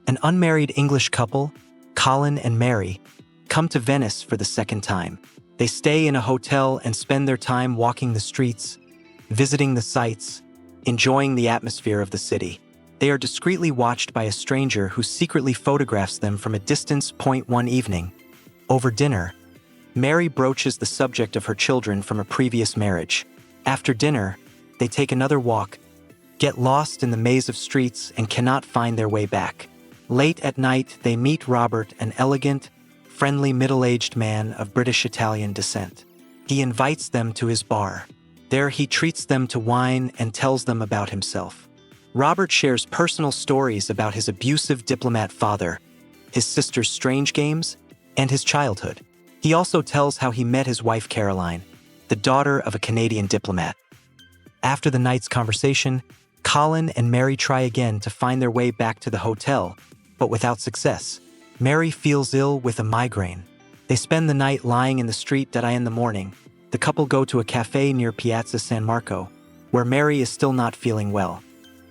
An unmarried English couple, Colin and Mary, come to Venice for the second time. They stay in a hotel and spend their time walking the streets, visiting the sights, enjoying the atmosphere of the city. They are discreetly watched by a stranger who secretly photographs them from a distance. One evening, over dinner, Mary broaches the subject of her children from a previous marriage. After dinner, they take another walk, get lost in the maze of streets, and cannot find their way back. Late at night, they meet Robert, an elegant, friendly middle-aged man of British-Italian descent. He invites them to his bar. There he treats them to wine and tells them about himself. Robert shares personal stories about his abusive diplomat father, his sister's strange games, and his childhood. He also tells how he met his wife Caroline, the daughter of a Canadian diplomat. After the night's conversation, Colin and Mary try again to find their way back to the hotel, but without success. Mary feels ill with a migraine. They spend the night lying in the street. In the morning, the couple go to a cafe near Piazza San Marco, where Mary is still not feeling well.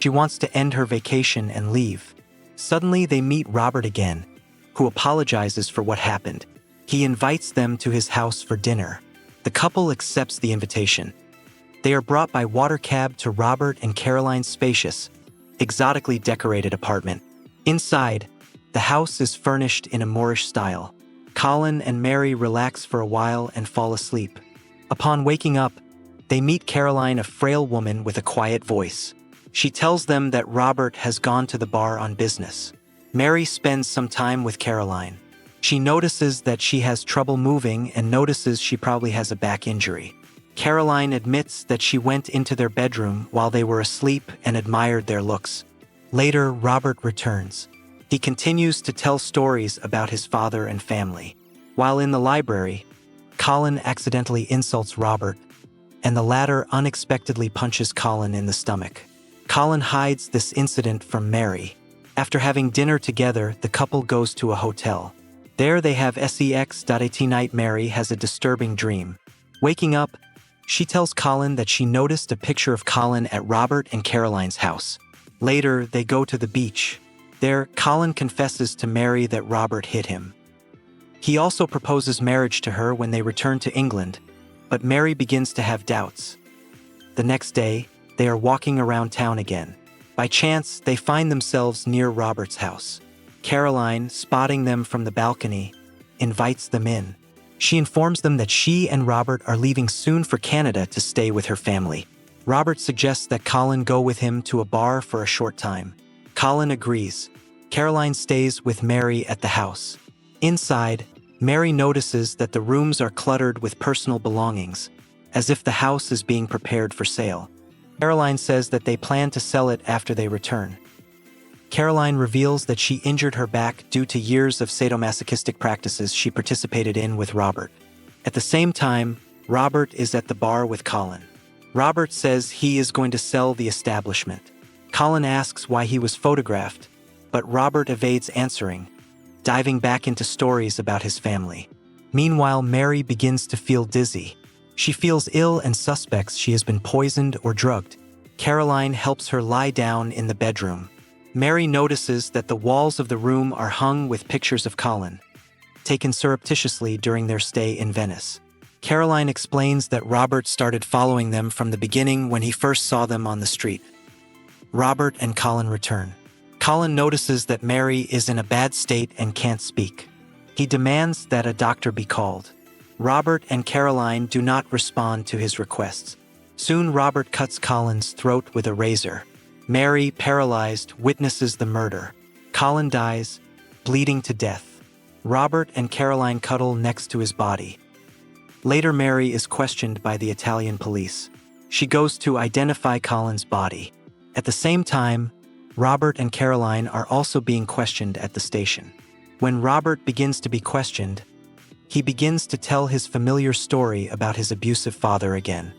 She wants to end her vacation and leave. Suddenly, they meet Robert again, who apologizes for what happened. He invites them to his house for dinner. The couple accepts the invitation. They are brought by water cab to Robert and Caroline's spacious, exotically decorated apartment. Inside, the house is furnished in a Moorish style. Colin and Mary relax for a while and fall asleep. Upon waking up, they meet Caroline, a frail woman with a quiet voice. She tells them that Robert has gone to the bar on business. Mary spends some time with Caroline. She notices that she has trouble moving and notices she probably has a back injury. Caroline admits that she went into their bedroom while they were asleep and admired their looks. Later, Robert returns. He continues to tell stories about his father and family. While in the library, Colin accidentally insults Robert, and the latter unexpectedly punches Colin in the stomach. Colin hides this incident from Mary. After having dinner together, the couple goes to a hotel. There they have sex. At night, Mary has a disturbing dream. Waking up, she tells Colin that she noticed a picture of Colin at Robert and Caroline's house. Later, they go to the beach. There, Colin confesses to Mary that Robert hit him. He also proposes marriage to her when they return to England, but Mary begins to have doubts. The next day, they are walking around town again. By chance, they find themselves near Robert's house. Caroline, spotting them from the balcony, invites them in. She informs them that she and Robert are leaving soon for Canada to stay with her family. Robert suggests that Colin go with him to a bar for a short time. Colin agrees. Caroline stays with Mary at the house. Inside, Mary notices that the rooms are cluttered with personal belongings, as if the house is being prepared for sale. Caroline says that they plan to sell it after they return. Caroline reveals that she injured her back due to years of sadomasochistic practices she participated in with Robert. At the same time, Robert is at the bar with Colin. Robert says he is going to sell the establishment. Colin asks why he was photographed, but Robert evades answering, diving back into stories about his family. Meanwhile, Mary begins to feel dizzy. She feels ill and suspects she has been poisoned or drugged. Caroline helps her lie down in the bedroom. Mary notices that the walls of the room are hung with pictures of Colin, taken surreptitiously during their stay in Venice. Caroline explains that Robert started following them from the beginning when he first saw them on the street. Robert and Colin return. Colin notices that Mary is in a bad state and can't speak. He demands that a doctor be called. Robert and Caroline do not respond to his requests. Soon Robert cuts Colin's throat with a razor. Mary, paralyzed, witnesses the murder. Colin dies, bleeding to death. Robert and Caroline cuddle next to his body. Later, Mary is questioned by the Italian police. She goes to identify Colin's body. At the same time, Robert and Caroline are also being questioned at the station. When Robert begins to be questioned, he begins to tell his familiar story about his abusive father again.